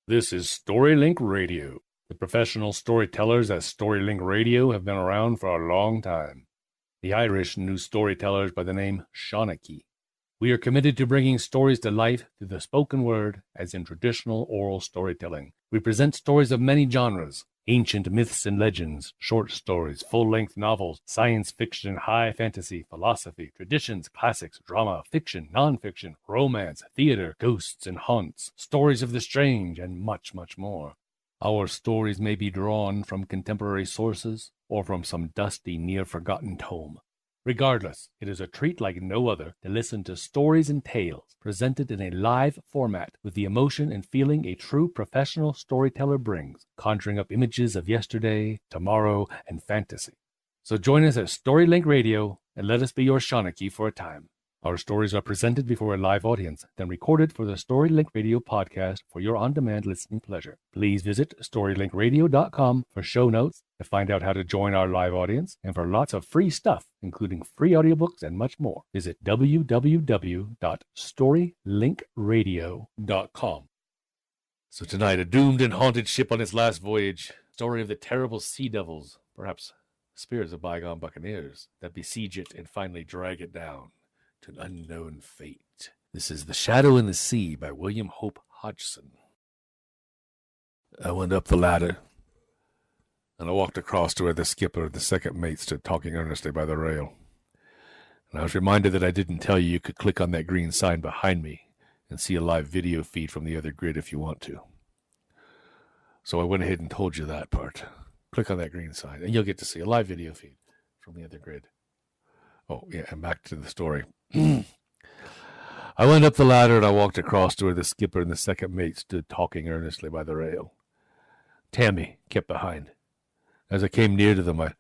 This is StoryLink Radio. The professional storytellers at StoryLink Radio have been around for a long time. The Irish knew storytellers by the name Shawnee. We are committed to bringing stories to life through the spoken word, as in traditional oral storytelling. We present stories of many genres: ancient myths and legends, short stories, full-length novels, science fiction, high fantasy, philosophy, traditions, classics, drama, fiction, non-fiction, romance, theater, ghosts and haunts, stories of the strange, and much, much more. Our stories may be drawn from contemporary sources or from some dusty, near-forgotten tome. Regardless, it is a treat like no other to listen to stories and tales presented in a live format with the emotion and feeling a true professional storyteller brings, conjuring up images of yesterday, tomorrow, and fantasy. So join us at StoryLink Radio and let us be your Shawnee for a time. Our stories are presented before a live audience, then recorded for the StoryLink Radio podcast for your on-demand listening pleasure. Please visit StoryLinkRadio.com for show notes, to find out how to join our live audience, and for lots of free stuff, including free audiobooks and much more. Visit www.storylinkradio.com. So tonight, a doomed and haunted ship on its last voyage, story of the terrible sea devils, perhaps spirits of bygone buccaneers, that besiege it and finally drag it down to an unknown fate. This is The Shadow in the Sea by William Hope Hodgson. I went up the ladder, and I walked across to where the skipper and the second mate stood talking earnestly by the rail. And I was reminded that I didn't tell you could click on that green sign behind me and see a live video feed from the other grid if you want to. So I went ahead and told you that part. Click on that green sign, and you'll get to see a live video feed from the other grid. Oh, yeah, and back to the story. I went up the ladder and I walked across to where the skipper and the second mate stood talking earnestly by the rail. Tammy kept behind. As I came near to them, I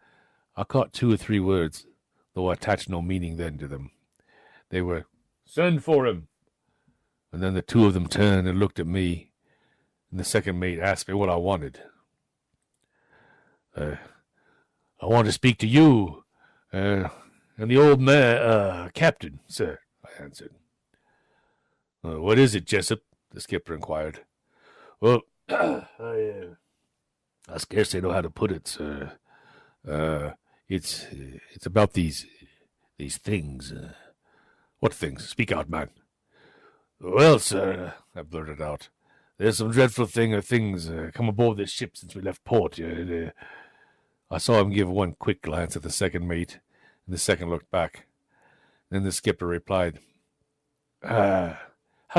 caught 2 or 3 words, though I attached no meaning then to them. They were, "Send for him." And then the 2 of them turned and looked at me, and the second mate asked me what I wanted. I want to speak to you, and the old man, captain, sir, I answered. What is it, Jessup? The skipper inquired. Well, I scarcely know how to put it, sir. It's about these things. What things? Speak out, man. Well, sir, I blurted out, there's some dreadful things come aboard this ship since we left port. I saw him give one quick glance at the second mate, and the second looked back. Then the skipper replied, how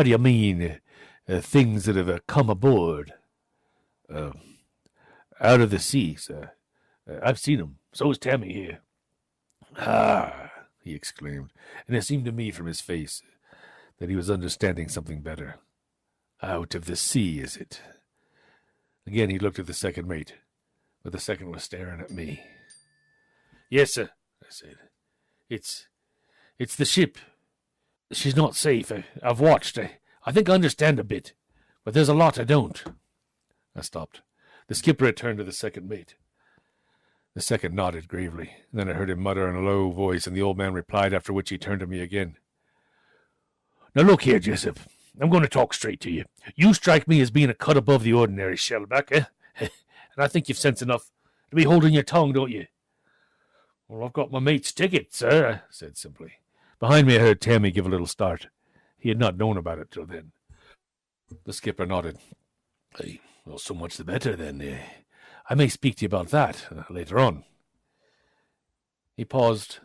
do you mean, things that have come aboard? Out of the sea, sir. I've seen 'em. So has Tammy here. Ah, he exclaimed, and it seemed to me from his face that he was understanding something better. Out of the sea, is it? Again he looked at the second mate, but the second was staring at me. Yes, sir, I said. It's the ship. She's not safe. I've watched. I think I understand a bit, but there's a lot I don't. I stopped. The skipper had turned to the second mate. The second nodded gravely. Then I heard him mutter in a low voice, and the old man replied, after which he turned to me again. Now look here, Jessup. I'm going to talk straight to you. You strike me as being a cut above the ordinary, shellback, eh? And I think you've sense enough to be holding your tongue, don't you? Well, I've got my mate's ticket, sir, I said simply. Behind me I heard Tammy give a little start. He had not known about it till then. The skipper nodded. Well, so much the better, then. I may speak to you about that later on. He paused,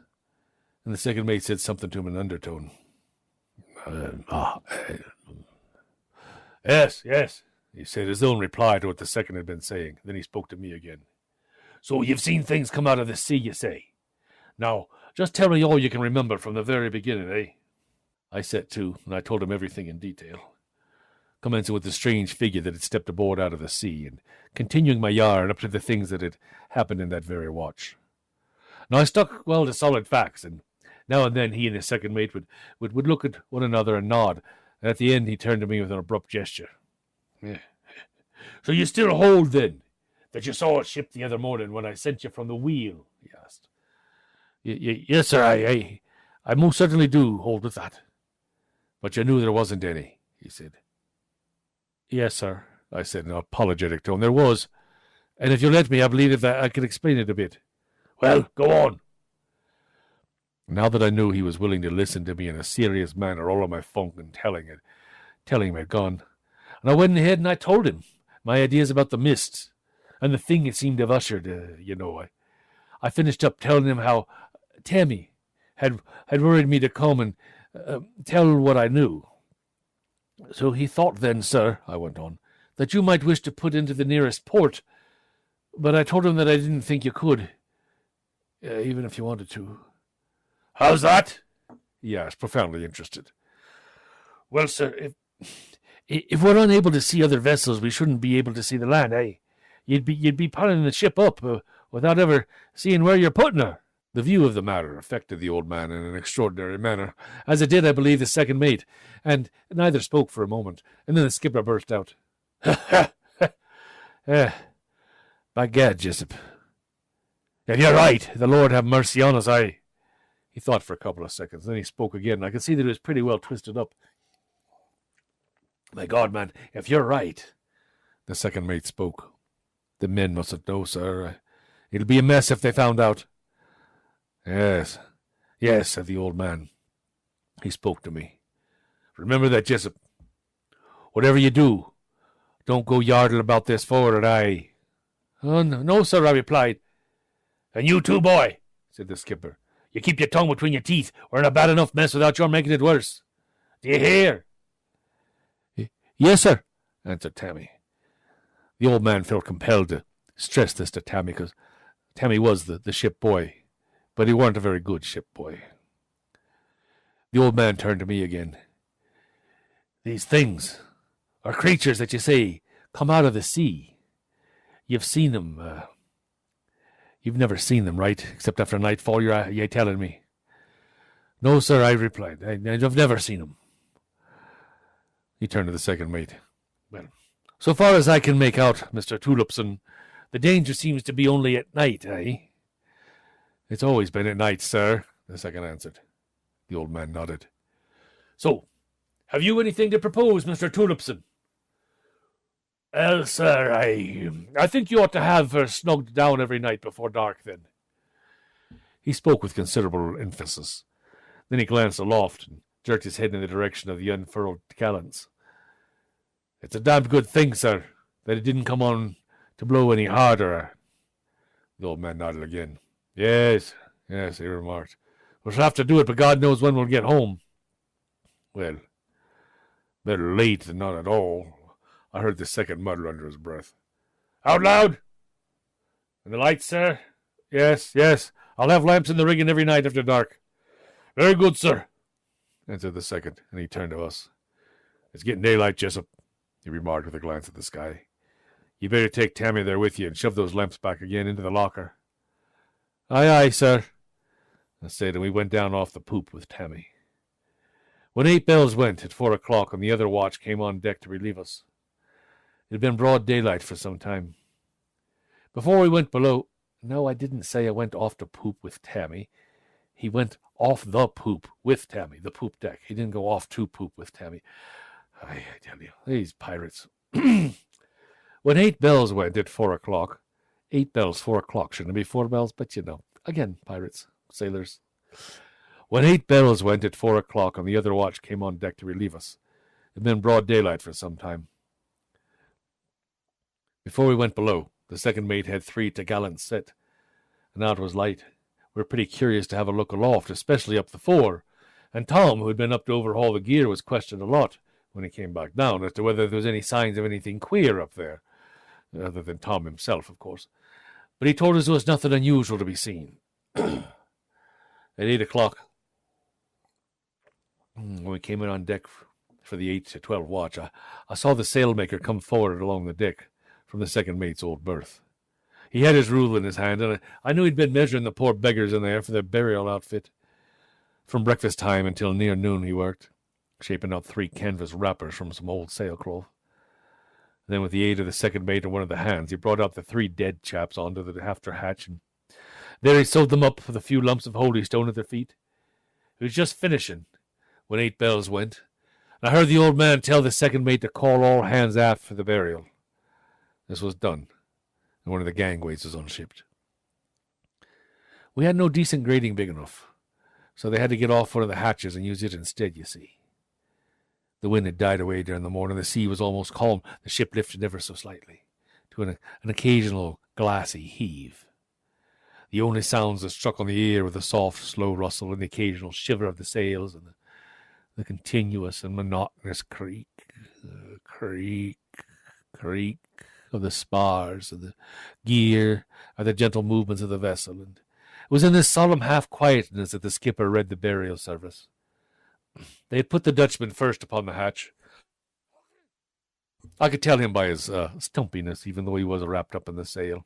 and the second mate said something to him in an undertone. Yes, he said, his own reply to what the second had been saying. Then he spoke to me again. So you've seen things come out of the sea, you say? Now, just tell me all you can remember from the very beginning, eh? I set to, and I told him everything in detail, commencing with the strange figure that had stepped aboard out of the sea, and continuing my yarn up to the things that had happened in that very watch. Now, I stuck well to solid facts, and now and then he and his second mate would look at one another and nod, and at the end he turned to me with an abrupt gesture. So you still hold, then, that you saw a ship the other morning when I sent you from the wheel? He asked. Yes, sir, I most certainly do hold with that. But you knew there wasn't any, he said. Yes, sir, I said in an apologetic tone. There was. And if you'll let me, I believe that I can explain it a bit. Well, go on. Now that I knew he was willing to listen to me in a serious manner, all of my funk and telling him had gone. And I went ahead and I told him my ideas about the mist and the thing it seemed to have ushered, I finished up telling him how Tammy had worried me to come and tell what I knew. So he thought then, sir, I went on, that you might wish to put into the nearest port, but I told him that I didn't think you could, even if you wanted to. How's that? He asked, profoundly interested. Well, sir, if we're unable to see other vessels, we shouldn't be able to see the land, eh? You'd be piling the ship up without ever seeing where you're putting her. The view of the matter affected the old man in an extraordinary manner, as it did, I believe, the second mate, and neither spoke for a moment, and then the skipper burst out. By gad, Jessup. If you're right, The Lord have mercy on us, aye. He thought for a couple of seconds, then he spoke again, and I could see that he was pretty well twisted up. My God, man, if you're right. The second mate spoke. The men mustn't know, sir. It'll be a mess if they found out. Yes, said the old man. He spoke to me. Remember that, Jessup. Whatever you do, don't go yardle about this forward, aye. Oh, no, sir, I replied. And you too, boy, said the skipper. You keep your tongue between your teeth. We're in a bad enough mess without your making it worse. Do you hear? Yes, sir, answered Tammy. The old man felt compelled to stress this to Tammy, because Tammy was the ship boy, but he weren't a very good ship boy. The old man turned to me again. These things are creatures that you say come out of the sea. You've seen them. You've never seen them, right? Except after nightfall, you're telling me. No, sir, I replied. I've never seen them. He turned to the second mate. Well, so far as I can make out, Mr. Tulipson, the danger seems to be only at night, eh? It's always been at night, sir, the second answered. The old man nodded. So, have you anything to propose, Mr. Tulipson? Well, sir, I think you ought to have her snugged down every night before dark, then. He spoke with considerable emphasis. Then he glanced aloft and jerked his head in the direction of the unfurled gallants. It's a damned good thing, sir, that it didn't come on to blow any harder. The old man nodded again. Yes, he remarked. We shall have to do it, but God knows when we'll get home. Well, better late than not at all, I heard the second mutter under his breath. Out loud! And the lights, sir? Yes. I'll have lamps in the rigging every night after dark. Very good, sir, answered the second, and he turned to us. It's getting daylight, Jessup, he remarked with a glance at the sky. You'd better take Tammy there with you and shove those lamps back again into the locker. Aye, sir, I said, and we went down off the poop with Tammy. When 8 bells went at 4 o'clock and the other watch came on deck to relieve us, it had been broad daylight for some time. Before we went below, no, I didn't say I went off to poop with Tammy. He went off the poop with Tammy, the poop deck. He didn't go off to poop with Tammy. I tell you, these pirates. When 8 bells went at 4 o'clock, 8 bells, 4 o'clock, shouldn't it be 4 bells? But again, pirates, sailors. When 8 bells went at 4 o'clock and the other watch came on deck to relieve us, it had been broad daylight for some time. Before we went below, the second mate had 3 t'gallants set, and now it was light. We were pretty curious to have a look aloft, especially up the fore, and Tom, who had been up to overhaul the gear, was questioned a lot when he came back down as to whether there was any signs of anything queer up there, other than Tom himself, of course. But he told us there was nothing unusual to be seen. At 8 o'clock, when we came in on deck for the 8 to 12 watch, I saw the sailmaker come forward along the deck from the second mate's old berth. He had his rule in his hand, and I knew he'd been measuring the poor beggars in there for their burial outfit. From breakfast time until near noon he worked, shaping out 3 canvas wrappers from some old sailcloth. Then with the aid of the second mate and one of the hands, he brought out the 3 dead chaps onto the after hatch, and there he sewed them up with a few lumps of holy stone at their feet. He was just finishing when 8 bells went, and I heard the old man tell the second mate to call all hands aft for the burial. This was done, and one of the gangways was unshipped. We had no decent grating big enough, so they had to get off one of the hatches and use it instead, you see. The wind had died away during the morning. The sea was almost calm. The ship lifted ever so slightly, to an occasional glassy heave. The only sounds that struck on the ear were the soft, slow rustle and the occasional shiver of the sails and the continuous and monotonous creak of the spars and the gear and the gentle movements of the vessel. And it was in this solemn half-quietness that the skipper read the burial service. They had put the Dutchman first upon the hatch. I could tell him by his stumpiness, even though he was wrapped up in the sail.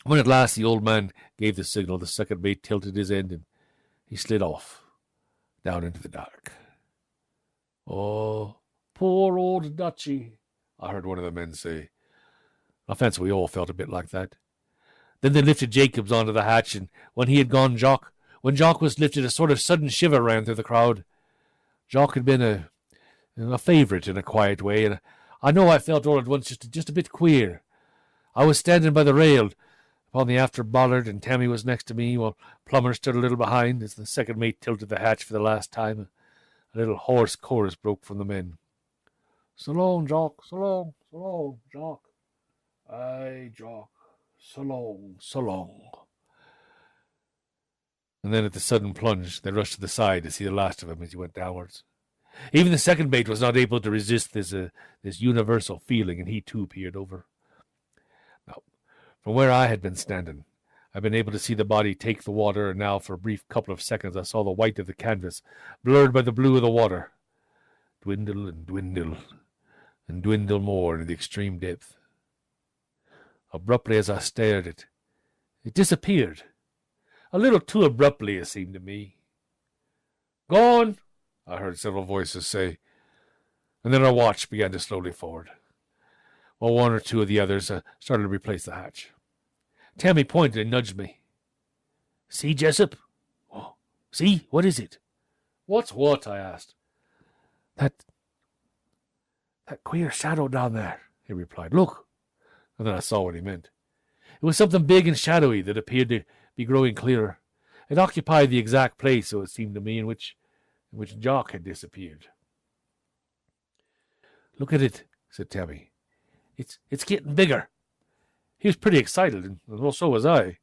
When at last the old man gave the signal, the second mate tilted his end and he slid off, down into the dark. "Oh, poor old Dutchy," I heard one of the men say. I fancy we all felt a bit like that. Then they lifted Jacobs onto the hatch, and when he had gone, when Jock was lifted, a sort of sudden shiver ran through the crowd. Jock had been a favourite in a quiet way, and I know I felt all at once just a bit queer. I was standing by the rail upon the after bollard, and Tammy was next to me, while Plummer stood a little behind as the second mate tilted the hatch for the last time. A little hoarse chorus broke from the men. "So long, Jock, so long, Jock. Aye, Jock, so long." And then at the sudden plunge, they rushed to the side to see the last of him as he went downwards. Even the second mate was not able to resist this universal feeling, and he too peered over. Now, from where I had been standing, I'd been able to see the body take the water, and now for a brief couple of seconds I saw the white of the canvas, blurred by the blue of the water, dwindle and dwindle, and dwindle more into the extreme depth. Abruptly as I stared, it disappeared. A little too abruptly, it seemed to me. "Gone," I heard several voices say, and then our watch began to slowly forward, while one or two of the others started to replace the hatch. Tammy pointed and nudged me. "See, Jessup?" "Oh, see? What is it?" "What's what?" I asked. That queer shadow down there," he replied. "Look." And then I saw what he meant. It was something big and shadowy that appeared to be growing clearer. It occupied the exact place, so it seemed to me, in which Jock had disappeared. "Look at it," said Tammy. It's getting bigger." He was pretty excited, and well, so was I.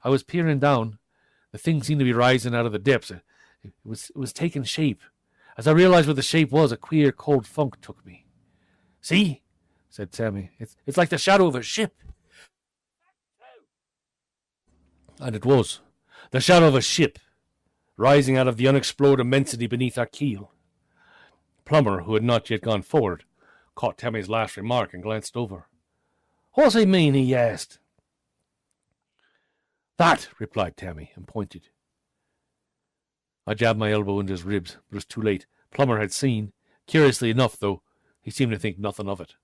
I was peering down. The thing seemed to be rising out of the depths. It was taking shape. As I realized what the shape was, a queer, cold funk took me. "See?" said Tammy. It's like the shadow of a ship." And it was. The shadow of a ship, rising out of the unexplored immensity beneath our keel. Plummer, who had not yet gone forward, caught Tammy's last remark and glanced over. "What's he mean?" he asked. "That," replied Tammy, and pointed. I jabbed my elbow into his ribs, but it was too late. Plummer had seen. Curiously enough, though, he seemed to think nothing of it.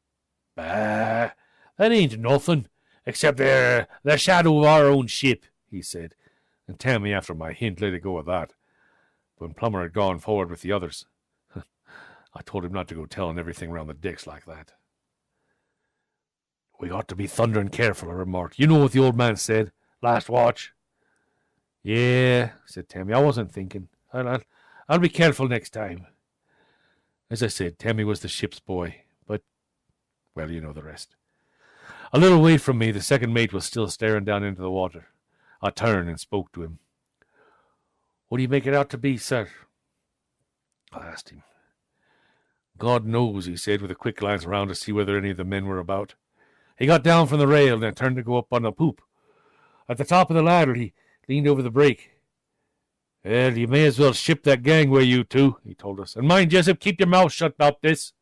"Bah, that ain't nothing, except the shadow of our own ship," he said, and Tammy, after my hint, let it go at that. When Plummer had gone forward with the others, I told him not to go telling everything round the decks like that. "We ought to be thundering careful," I remarked. "You know what the old man said, last watch." "Yeah," said Tammy, "I wasn't thinking. I'll be careful next time." As I said, Tammy was the ship's boy, but, well, you know the rest. A little way from me, the second mate was still staring down into the water. I turned and spoke to him. "What do you make it out to be, sir?" I asked him. "God knows," he said, with a quick glance around to see whether any of the men were about. He got down from the rail and then turned to go up on the poop. At the top of the ladder, he leaned over the break. "Well, you may as well ship that gangway, you two," he told us. "And mind, Jessup, keep your mouth shut about this."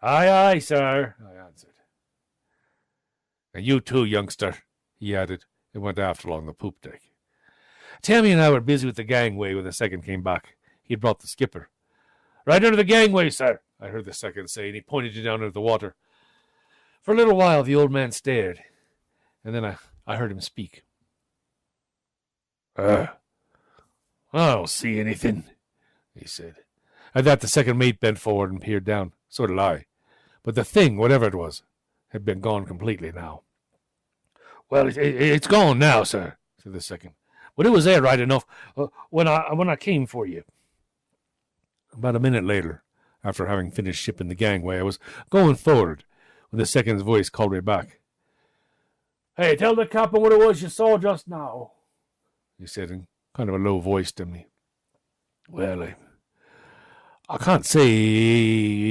"Aye, aye, sir," I answered. "And you too, youngster," he added, and went aft along the poop deck. Tammy and I were busy with the gangway when the second came back. He had brought the skipper. "Right under the gangway, sir," I heard the second say, and he pointed down into the water. For a little while the old man stared, and then I heard him speak. I don't see anything," he said. At that the second mate bent forward and peered down. So did I. But the thing, whatever it was, had been gone completely now. Well, it's gone now, sir, said the second. But it was there right enough when I came for you. About a minute later, after having finished shipping the gangway, I was going forward when the second's voice called me back. Hey, tell the captain what it was you saw just now, he said in kind of a low voice to me. Well, I can't say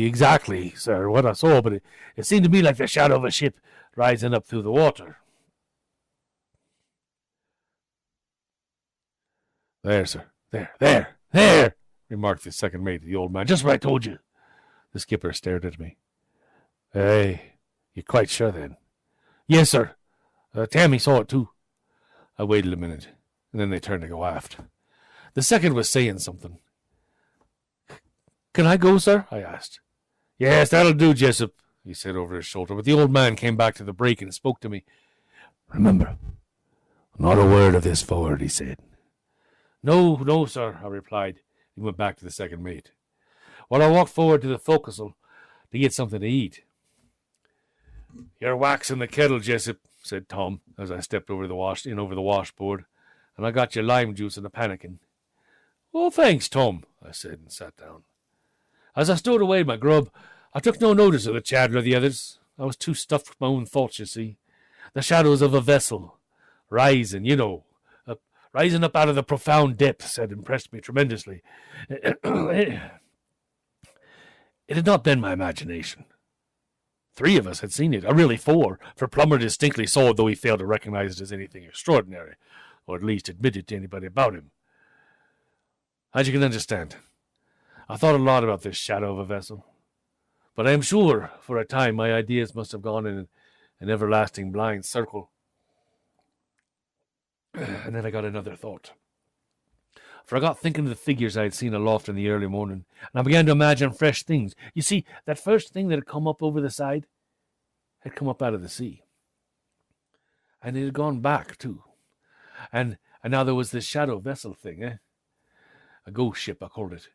exactly, sir, what I saw, but it seemed to me like the shadow of a ship rising up through the water. There, sir. There, remarked the second mate to the old man. Just what I told you. The skipper stared at me. Hey, you're quite sure then? Yes, sir. Tammy saw it too. I waited a minute, and then they turned to go aft. The second was saying something. Can I go, sir? I asked. Yes, that'll do, Jessup, he said over his shoulder. But the old man came back to the break and spoke to me. Remember, not a word of this forward, he said. No, sir, I replied. He went back to the second mate. While I walked forward to the forecastle to get something to eat. You're waxing the kettle, Jessup, said Tom, as I stepped over the washboard, and I got your lime juice in a pannikin. Oh, thanks, Tom, I said, and sat down. As I stowed away my grub, I took no notice of the chatter of the others. I was too stuffed with my own thoughts, you see. The shadows of a vessel, rising, rising up out of the profound depths had impressed me tremendously. It had not been my imagination. 3 of us had seen it, or really 4, for Plummer distinctly saw it, though he failed to recognize it as anything extraordinary, or at least admit it to anybody about him. As you can understand, I thought a lot about this shadow of a vessel, but I am sure for a time my ideas must have gone in an everlasting blind circle. And then I got another thought. For I got thinking of the figures I had seen aloft in the early morning, and I began to imagine fresh things. You see, that first thing that had come up over the side had come up out of the sea. And it had gone back, too. And now there was this shadow vessel thing, A ghost ship, I called it.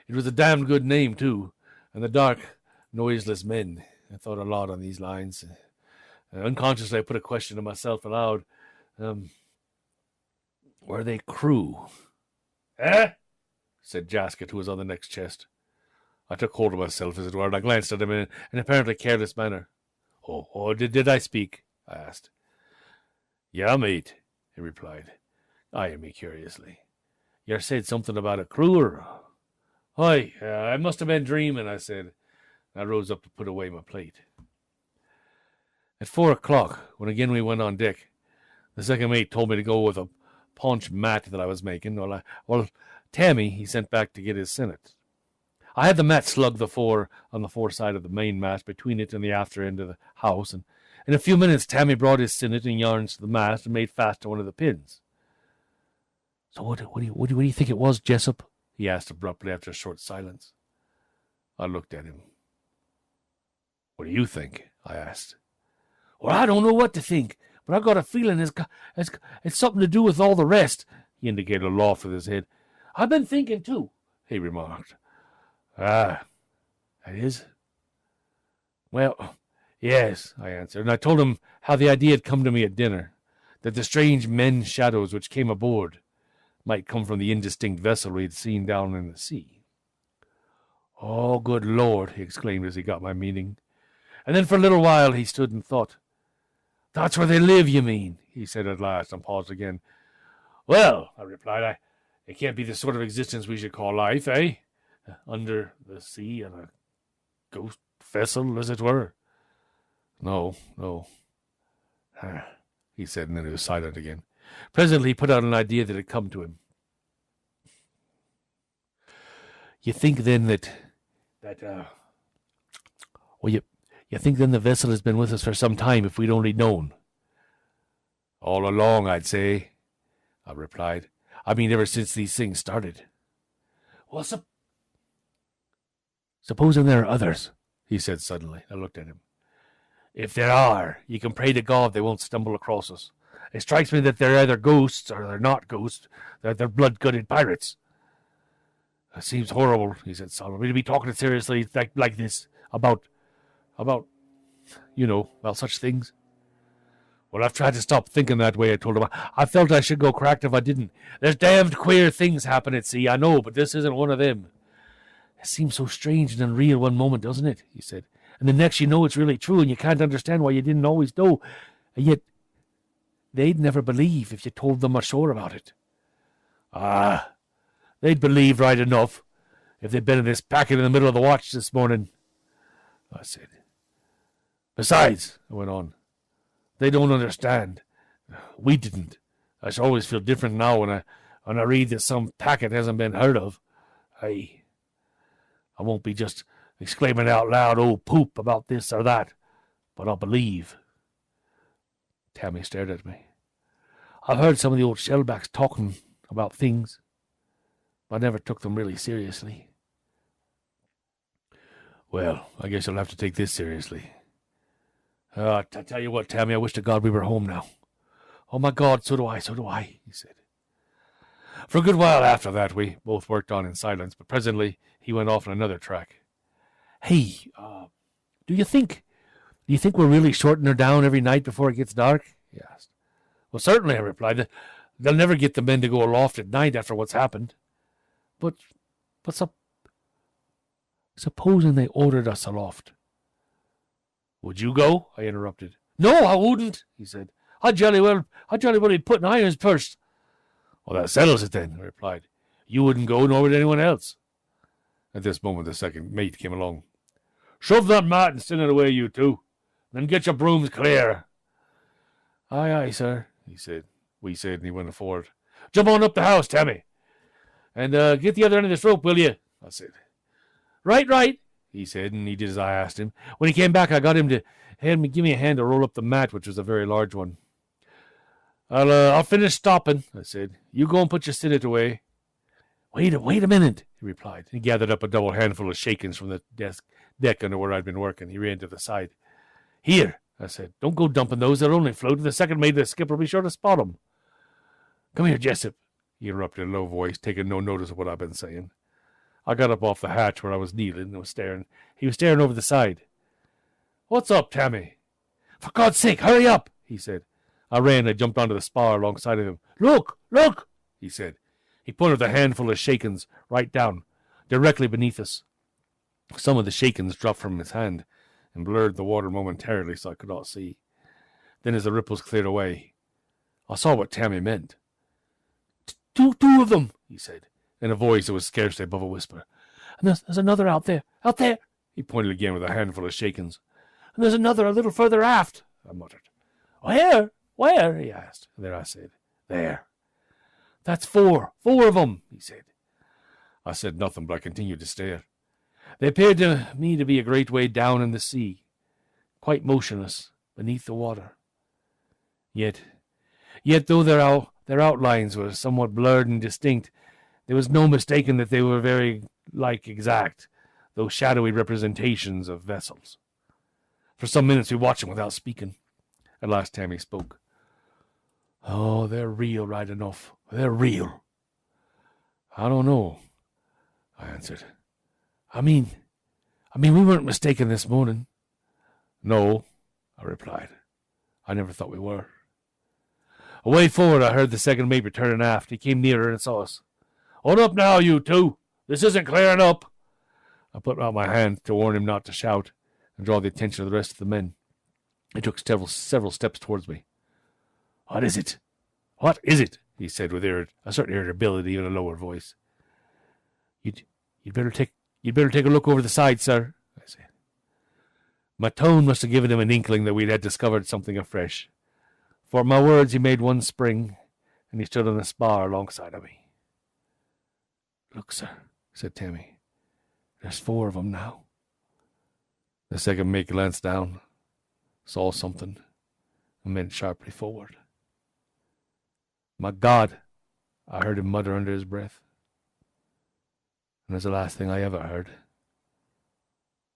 It was a damned good name, too. And the dark, noiseless men. I thought a lot on these lines. Unconsciously, I put a question to myself aloud. Were they crew? Said Jasket, who was on the next chest. I took hold of myself, as it were, and I glanced at him in an apparently careless manner. Did I speak? I asked. Yeah, mate, he replied, eyeing me curiously. You said something about a crew, or? Aye, I must have been dreaming, I said. I rose up to put away my plate. At 4 o'clock, when again we went on deck, the second mate told me to go with a paunch mat that I was making. Well, Tammy he sent back to get his sinnet. I had the mat slug on the foreside of the main mast, between it and the after end of the house, and in a few minutes Tammy brought his sinnet and yarns to the mast and made fast to one of the pins. So what do you think it was, Jessup? He asked abruptly after a short silence. I looked at him. What do you think? I asked. Well, I don't know what to think, but I've got a feeling it's something to do with all the rest. He indicated aloft with his head. I've been thinking too, he remarked. Ah, that is? Well, yes, I answered, and I told him how the idea had come to me at dinner, that the strange men shadows which came aboard might come from the indistinct vessel we had seen down in the sea. Oh, good Lord, he exclaimed as he got my meaning. And then for a little while he stood and thought. That's where they live, you mean? He said at last, and paused again. Well, I replied, it can't be the sort of existence we should call life, eh? Under the sea on a ghost vessel, as it were. No. He said, and then he was silent again. Presently he put out an idea that had come to him. You think then you think then the vessel has been with us for some time, if we'd only known? All along, I'd say, I replied. I mean, ever since these things started. Well, supposing there are others, he said suddenly. I looked at him. If there are, you can pray to God they won't stumble across us. It strikes me that they're either ghosts or they're not ghosts. They're blood-gutted pirates. It seems horrible, he said solemnly, to be talking seriously like this about about such things. Well, I've tried to stop thinking that way, I told him. I felt I should go cracked if I didn't. There's damned queer things happen at sea, I know, but this isn't one of them. It seems so strange and unreal one moment, doesn't it? He said. And the next you know it's really true and you can't understand why you didn't always know. And yet, they'd never believe if you told them ashore about it. Ah, they'd believe right enough if they'd been in this packet in the middle of the watch this morning, I said. Besides, I went on, they don't understand. We didn't. I shall always feel different now when I read that some packet hasn't been heard of. I won't be just exclaiming out loud, oh, poop, about this or that, but I'll believe. Tammy stared at me. I've heard some of the old shellbacks talking about things, but I never took them really seriously. Well, I guess you'll have to take this seriously. I tell you what, Tammy, I wish to God we were home now. Oh, my God, so do I, he said. For a good while after that, we both worked on in silence, but presently he went off on another track. Hey, do you think we're really shorting her down every night before it gets dark? He asked. Well, certainly, I replied. They'll never get the men to go aloft at night after what's happened. But supposing they ordered us aloft. Would you go? I interrupted. No, I wouldn't, he said. I'd jolly well be putting irons first. Well, that settles it then, I replied. You wouldn't go, nor would anyone else. At this moment, the second mate came along. Shove that mat and send it away, you two. Then get your brooms clear. Aye, aye, sir, he said. We said, and he went forward. Jump on up the house, Tammy. And get the other end of this rope, will you? I said. Right, he said, and he did as I asked him. When he came back, I got him to give me a hand to roll up the mat, which was a very large one. I'll finish stopping, I said. You go and put your sinnet away. Wait a minute, he replied. He gathered up a double handful of shakings from the deck under where I'd been working. He ran to the side. Here, I said. Don't go dumping those. They'll only float. The second mate of the skipper will be sure to spot 'em. Come here, Jessup, he interrupted in a low voice, taking no notice of what I'd been saying. I got up off the hatch where I was kneeling and was staring. He was staring over the side. What's up, Tammy? For God's sake, hurry up, he said. I ran and jumped onto the spar alongside of him. Look, he said. He pointed with a handful of shakens right down, directly beneath us. Some of the shakens dropped from his hand and blurred the water momentarily so I could not see. Then as the ripples cleared away, I saw what Tammy meant. Two of them, he said, in a voice that was scarcely above a whisper. And there's another out there. He pointed again with a handful of shakens. And there's another a little further aft, I muttered. Where? He asked. And there I said, there. That's four of them, he said. I said nothing, but I continued to stare. They appeared to me to be a great way down in the sea, quite motionless beneath the water. Yet though their outlines were somewhat blurred and distinct, there was no mistaking that they were very exact, though shadowy representations of vessels. For some minutes we watched them without speaking. At last Tammy spoke. Oh, they're real right enough. They're real. I don't know, I answered. I mean, we weren't mistaken this morning. No, I replied. I never thought we were. Away forward, I heard the second mate returning aft. He came nearer and saw us. Hold up now, you two. This isn't clearing up. I put out my hand to warn him not to shout and draw the attention of the rest of the men. He took several steps towards me. What is it? He said with a certain irritability in a lower voice. You'd better take a look over the side, sir, I said. My tone must have given him an inkling that we had discovered something afresh. For at my words he made one spring, and he stood on the spar alongside of me. Look, sir, said Tammy. There's four of them now. The second mate glanced down, saw something, and bent sharply forward. My God, I heard him mutter under his breath. And that's the last thing I ever heard.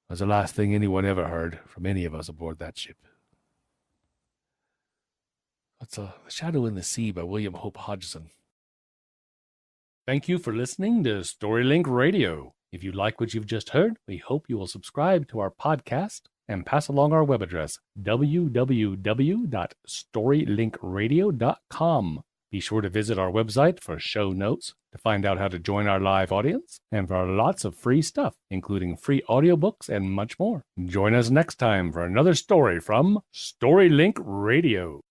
That's the last thing anyone ever heard from any of us aboard that ship. That's The Shadow in the Sea by William Hope Hodgson. Thank you for listening to StoryLink Radio. If you like what you've just heard, we hope you will subscribe to our podcast and pass along our web address, www.storylinkradio.com. Be sure to visit our website for show notes, to find out how to join our live audience, and for lots of free stuff, including free audiobooks and much more. Join us next time for another story from StoryLink Radio.